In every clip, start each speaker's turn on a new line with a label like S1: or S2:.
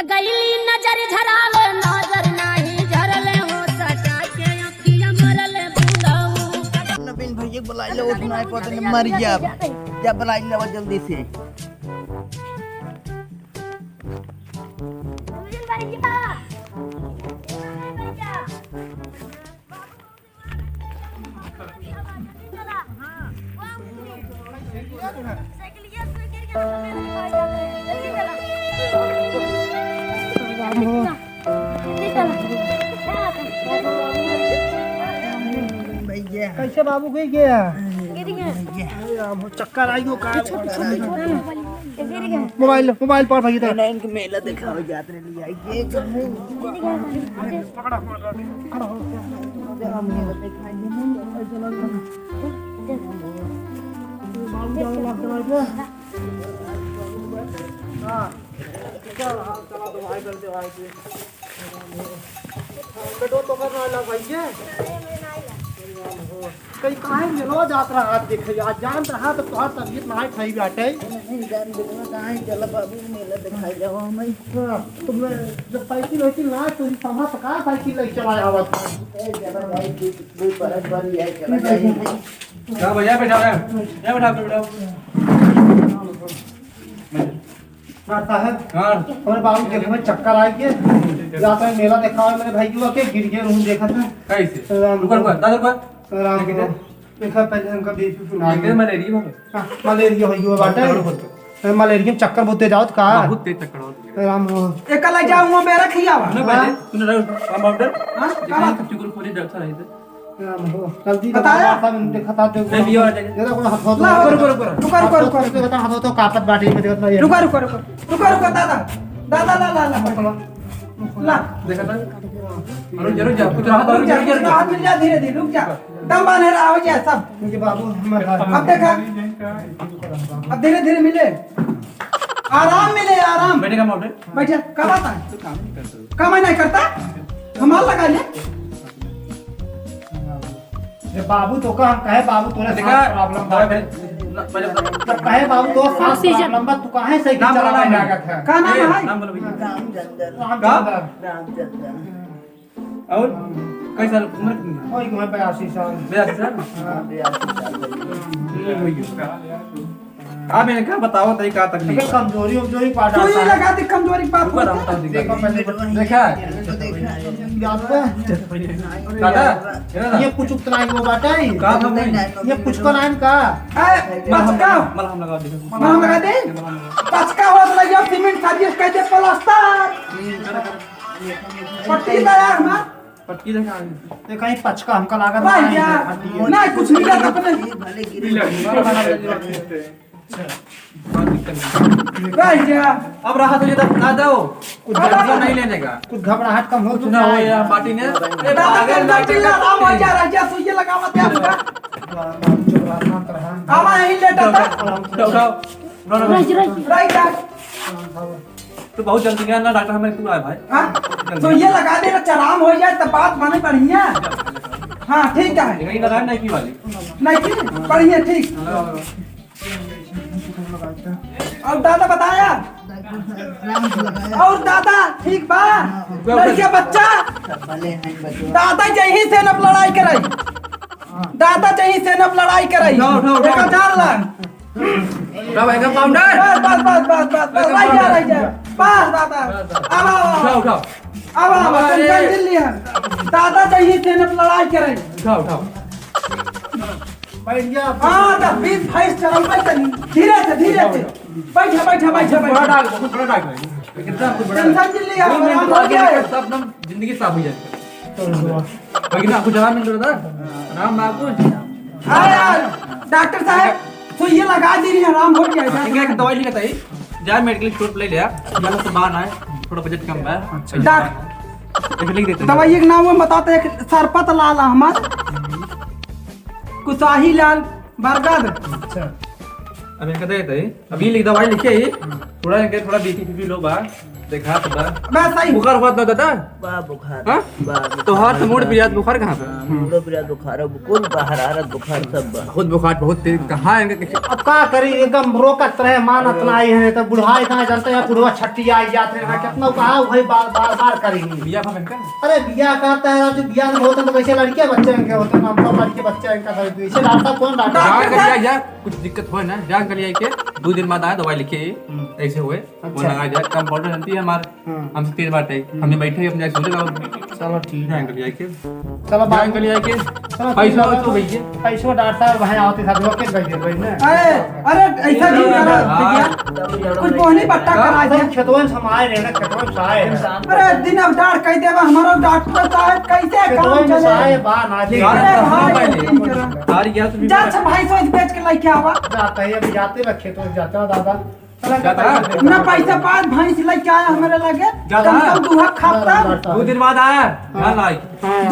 S1: गईली नजर झरावे नजर नाही झरले हो सटा के अखियां मरले बुलाऊ
S2: नवीन भैया बुलाई लो उठना पता नहीं मर गया जब बुलाई लो जल्दी से
S3: कैसे बाबू गई गया
S2: चक्कर आई गो का
S3: मोबाइल पर भैया तो
S2: इनके मेला दिखाओ यात्रा ले आई ये
S3: पकड़ा खड़ा हो
S2: हम मेला दिखाएंगे
S3: तो करना लग भैया कहीं काहे मिलो जात रहा देख आज जान रहा तो तोहर तबीयत ना सही बाटे
S2: नहीं जान बिना काहे चल बाबू मेला दिखाई जाओ हमें
S3: तुम जब साइकिल होती ना तो समझ का साइकिल ले चलाया आवत
S2: ए जरा भाई की कोई परत बारी है चला जाए
S4: क्या भैया बैठा है क्या बैठा
S3: आता है
S4: हां
S3: और बाबू के में चक्कर आ गए जाता है मेला देखा और मेरे भाई को के गिर गए रूम देखा था
S4: कैसे रुको दादा रुको
S3: राम देखा पहले उनका बीपी सुना
S4: कितने मलेरिया में
S3: मलेरिया हो बाटे मलेरिया में चक्कर बोलते जाओ का
S4: बहुत तेज चक्कर हो
S3: राम
S5: एक ले जाऊंगा मेरा खियावा
S4: ना पहले तूने हम ऑर्डर हां कहां चुकुर पूरी डॉक्टर आई थे
S3: जल्दी
S5: बताया
S3: देखा था
S4: नहीं भी और जाएगा
S3: देखो हाथ हाथ
S5: ला रुको
S3: बता हाथ तो कापत बाटी में देखत नहीं
S5: रुको दादा ला
S4: देखा था और जरूर जा कुछ हाथ और जरूर
S5: हाथ मिल जा धीरे धीरे रुक जा दम बांधे रहा हो जाए सब
S3: मुझे बाबू
S5: अब देखा अब धीरे धीरे मिले आराम मिले आराम
S4: बैठे का ऑर्डर
S5: बैठे कब आता है काम नहीं करता हमारा लगा ले
S3: ये बाबू तो का कहे बाबू तोरा
S4: देखा
S3: प्रॉब्लम कहे बाबू तो सांस प्रॉब्लम बा तू काहे सही चलाना लागत है
S5: का नाम है
S4: नाम बोलो भैया
S2: रामचंद्र
S4: और कैसा उम्र कितनी
S3: ओए मैं 82 साल
S4: मेरा सर
S2: हां 82 साल
S4: आप मैंने क्या बताओ तरी का तकलीफ
S3: लेकिन कमजोरी पाटा
S5: तो ये लगा दे कमजोरी की बात
S4: ऊपर हम तो
S3: देखो पहले
S4: देखा
S2: तो देखा
S3: याद है
S4: दादा
S3: ये कुछ उतना ही वो बाटा है
S4: का हम
S3: ये कुछ को नाम का
S5: पचका
S4: मलहम लगा दे
S5: मलहम लगा दे पचका हो तो लगा सीमेंट खादिस कह दे प्लास्टर पट्टी दया हमार
S4: पटकी देखा
S3: ये कहीं पचका हमका लागत
S5: भाई यार नहीं कुछ नहीं लगा अपने
S2: भले गिरे
S5: भाई यार
S4: अब रहा तो ये तब ना जाओ कुछ टेंशन नहीं लेने का
S3: कुछ घबराहट कम हो
S4: कुछ ना हो यार पार्टी ने ए
S5: दादा
S4: अगर
S5: कंधा चिल्ला राम हो जा रहा है सुई लगा मत यार आवा यही लेटा था
S4: उठाओ
S5: राइट यार
S4: तो बहुत जल्दी गया ना डॉक्टर हमें तू आए भाई
S5: हां तो ये लगा दे चराम हो जाए तो बात माने बढ़िया हां ठीक है
S4: कहीं लगाए नहीं की वाली
S5: नहीं ठीक बढ़िया ठीक और दादा बताया और दादा ठीक बा लड़के बच्चा
S2: भले हैं बच्चों
S5: दादा यही से न लड़ाई करे दादा यही से न लड़ाई करे
S4: उठाओ
S5: देखो जान ला
S4: उठाओ भाई का पाउडर
S5: बस रह जा बस दादा
S4: उठाओ उठाओ
S5: अब टेंशन दिल लिया दादा यही से न लड़ाई करे
S4: उठाओ उठाओ
S3: बैठ गया
S5: हां तो 20 22 चल भाई धीरे से बैठा
S4: बड़ा डाक कितना आपको बड़ा
S5: टेंशन दिल लिया आराम हो गया
S4: सब एकदम जिंदगी साफ हो जाए लेकिन आपको जवाब मिल रहा था राम बाबू
S5: हाँ यार डॉक्टर साहब तो ये लगा दी रही आराम हो जाएगा
S4: ठीक है दवाई लिखा था जा मेडिकल स्टोर पे ले लिया यहाँ से बाहर आए थोड़ा बजट कम है
S5: डॉक्टर
S4: लिख देते
S5: दवाई के नाम बताते एक सरपत लाल अहमद कुसाही लाल बरगद
S3: अच्छा
S4: अब इनका देते अभी लिख दवाई लिखी थोड़ा इनके थोड़ा बीपी लो बा देखा तो बा
S5: मैं सही
S4: बुखार हुआ था दादा
S2: बा बुखार
S4: हाँ?
S2: बा
S4: तो हाथ से मूड पिया बुखार कहाँ पे
S2: मूड पिया बुखार कुल हरारत बुखार सब बा
S4: खुद बुखार बहुत तेज कहाँ है
S3: अब का करी एकदम रोकत रहे मानत नहीं है तो बुढ़ाई कहाँ जानते हैं बुढ़वा छट्टी आई जाते हैं कितना कहा भाई बार करेंगे
S4: बिया फा बनता
S3: अरे बिया कहता है जो बिया में होते हैं तो वैसे लड़के बच्चे इनके होते हैं हम सब लड़के बच्चे इनका खरीद वैसे डालता कौन डालता
S4: जान कर लिया या कुछ दिक्कत हो ना जान कर लिया के 2 दिन बाद आए दवाई लिखे ऐसे हुए वो लगा जाए कंपाउंडर जानती है हमारे हमसे 3 बार टाइम हमने बैठे अपने सोचे ना
S3: चलो ठीक
S4: जान कर लिया के
S3: चलो
S4: जान कर लिया के पैसा तो भैया
S3: पैसो डालता भाई आते साथ वो के गए भाई ना
S5: अरे ऐसा नहीं करा भैया कुछ बोहनी बट्टा करा दे
S3: खेतों में समाये रहना खेतों में साए
S5: अरे दिन अब डांट कह देवा हमारा डॉक्टर साहब कैसे
S3: खेतों
S5: काम
S3: में
S5: चले
S3: साए बा ना जी
S4: सारी गया तो
S5: जा से भाई सोच बेच के लेके आवा
S3: जाता है अभी जाते हैं खेतों में जाते हो दादा
S4: जाता है
S5: ना पैसा पास भैंस लेके आया हमारे लगे
S4: ज्यादा?
S5: कम से कम दूहा खाता
S4: 2 दिन बाद आया ध्यान लाई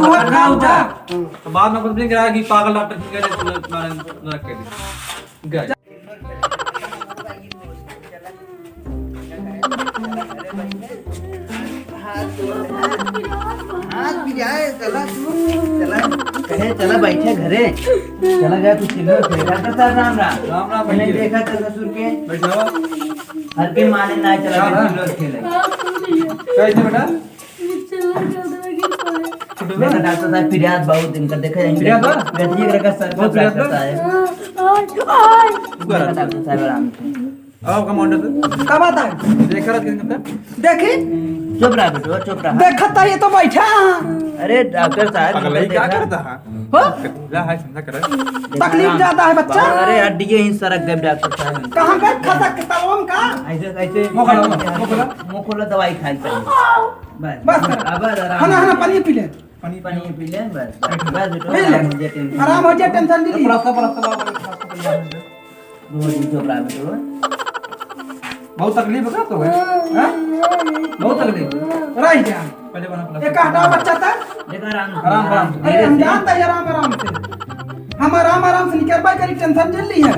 S5: दूहा खाओ जा
S4: तो बाद में कुछ नहीं कहा कि पागल डॉक्टर की कहते मैंने रख के दी गया
S2: हाथ भी जाए चला तू चला कहे चला बैठे घरे चला गया तू चिल्लो फेरा करता राम राम
S4: राम राम
S2: मैंने
S4: भैया
S2: देखा था ससुर के
S4: बैठा
S2: हर के माने ना चला
S4: हाँ,
S2: गया चिल्लो खेले
S4: कैसे बेटा
S2: मेरा डॉक्टर साहब फिरियाद बहुत दिन का देखा जाएंगे
S4: फिरियाद बा?
S2: गठिए का सर
S4: बहुत फिरियाद बा?
S2: करता है मेरा डॉक्टर साहब आराम से
S4: आओ कमांडर से
S5: का बात है
S4: देखा रहा किसने
S5: देखी
S2: चुप रहा बेटो चुप रहा
S5: देखता ये तो बैठा
S2: अरे डॉक्टर साहब
S4: पागल है क्या करता है
S5: हो
S4: ला है समझा कर
S5: तकलीफ ज्यादा है बच्चा
S2: अरे हड्डियां ही सरक गए डॉक्टर साहब
S5: कहाँ गए खाता के तलवम का
S2: ऐसे ऐसे
S4: मोखला
S2: मोखला दवाई खाई पहले
S5: बस कर।
S2: अब आराम
S5: हना हना पानी पी ले
S2: पानी पानी पी ले बस बस बेटो
S5: पी
S2: आराम हो
S5: ले
S2: जाए टेंशन
S5: आराम हो जाए टेंशन नहीं ली
S2: रोज ही चुप रहा बेटो
S4: बहुत तकलीफ है तो है हां बहुत तकलीफ
S5: रह जा
S4: पहले बना
S5: एक हटा बच्चा था
S2: देखो आराम
S4: आराम
S5: अरे हम जानते हैं आराम आराम से हम आराम से निकल पाए करी टेंशन जल ली है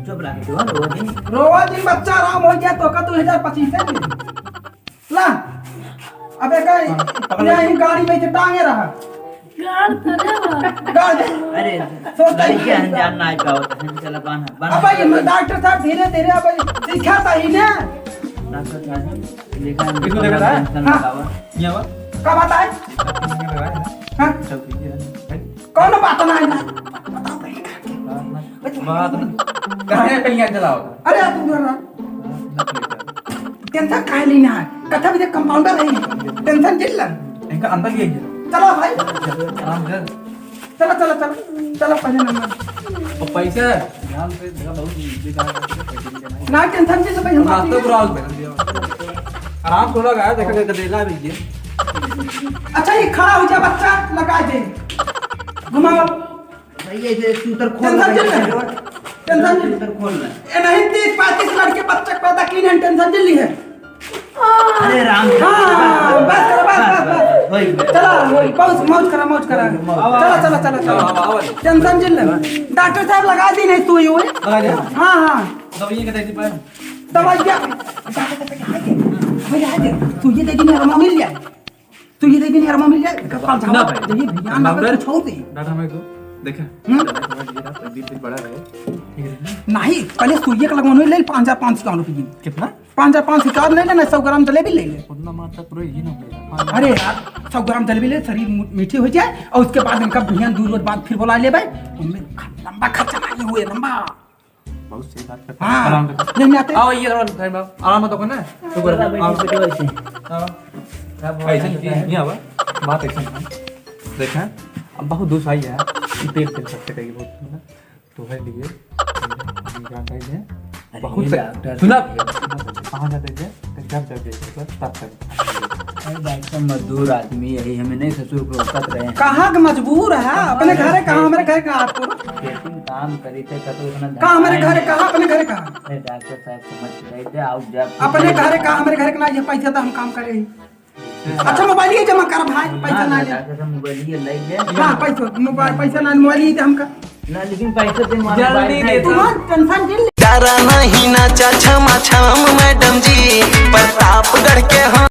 S2: चुप रहा बेटो रोज ही
S5: रोज दिन बच्चा आराम हो गया तो का 2025 से ला अबे का यही गाड़ी में टांगे रहा गाड़ दे
S2: अरे
S5: सोचता ही
S2: लड़के अनजान ना का होता है चला बाना
S5: अब ये डॉक्टर साहब धीरे धीरे अब सिखाता ही ना
S2: डॉक्टर साहब देखा
S4: किसको देखा था?
S5: हाँ।
S4: ये वा
S5: का बात है हाँ?
S4: सब ठीक है
S5: कौन बात ना है ना
S4: बात कहां कलियां चलाओ
S5: अरे तुम जरा टेंशन काहे लेना है कथा भी कंपाउंडर है टेंशन जिल्ला
S4: इनका अंदर ही है
S5: चलो भाई
S4: आराम कर
S5: चलो चलो चलो चलो पहले नंबर
S4: और पैसे ध्यान से जगह बहुत
S5: ना टेंशन जिल्ला भाई हम
S4: रास्ते पूरा आग बना दिया आराम थोड़ा गया देखा के देला भी ये
S5: अच्छा ये खड़ा हो जा बच्चा लगा दे घुमाओ
S2: भाई ये सूतर खोल
S5: टेंशन जिल्ला टेंशन जिल्ला
S2: सूतर खोल ले
S5: ए नहीं 30-35 लड़के बच्चे पैदा की है टेंशन जिल्ली है
S2: अरे राम
S5: हाँ बस करो बस
S2: वही
S5: चलो मौज करा चलो
S4: आओ
S5: टेंशन जिल्ला डॉक्टर साहब लगा दी नहीं तू हुए
S4: लगा दिया
S5: हाँ हाँ
S4: दवाई के देती पर
S5: दवाई क्या तू ये देखी नहीं रमा मिल जाए तू ये देखी नहीं रमा मिल जाए
S4: ना भाई।
S5: ये भैया ना
S4: नंबर
S5: छोड़ दे
S4: डाटा में तो देखा दिन बड़ा रहे
S5: नहीं पहले सुइए का लगवाने ले 5,500 रुपये
S4: कितना
S5: 5,500 चार ले लेना 100 ग्राम जलेबी ले ले
S4: उतना मात्रा पूरा ये ना पड़ेगा
S5: अरे यार 100 ग्राम जलेबी ले शरीर मीठी हो जाए और उसके बाद इनका बढ़िया दूर रोज बाद फिर बोला ले भाई उनमें लंबा खर्चा नहीं हुए लंबा
S4: बहुत सही बात करता
S5: हाँ
S4: आराम कर
S5: नहीं आते
S4: आओ ये आराम तो करना तो कर आओ ऐसे नहीं ये आवा बात ऐसे नहीं देखा अब बहुत दूर आई है पेट चल सकते कहीं बहुत तो है लिए जानकारी है बहुत सुना कहाँ जाते थे जब तब तक
S2: मजदूर आदमी यही हमें नहीं ससुर को रोकत रहे हैं
S5: कहाँ का मजबूर है अपने घरे कहाँ हमारे घर कहाँ आपको
S2: खेती में काम करी थे तो इतना
S5: कहाँ हमारे घरे कहाँ अपने घरे कहाँ
S2: अरे डॉक्टर साहब समझ रहे थे आउट जब
S5: अपने घरे कहाँ हमारे घरे का ना ये पैसा तो हम काम करे अच्छा मोबाइल ही जमा कर भाई पैसा ना ले
S2: डॉक्टर साहब मोबाइल ये ले ले
S5: हाँ पैसा मोबाइल पैसा ना मोबाइल ही दे हमका
S2: ना लेकिन पैसे दे
S4: जल्दी दे
S5: तुम टेंशन दिल
S6: प्यारा नहीं नाचा छमा छम मैडम जी, प्रतापगढ़ के हम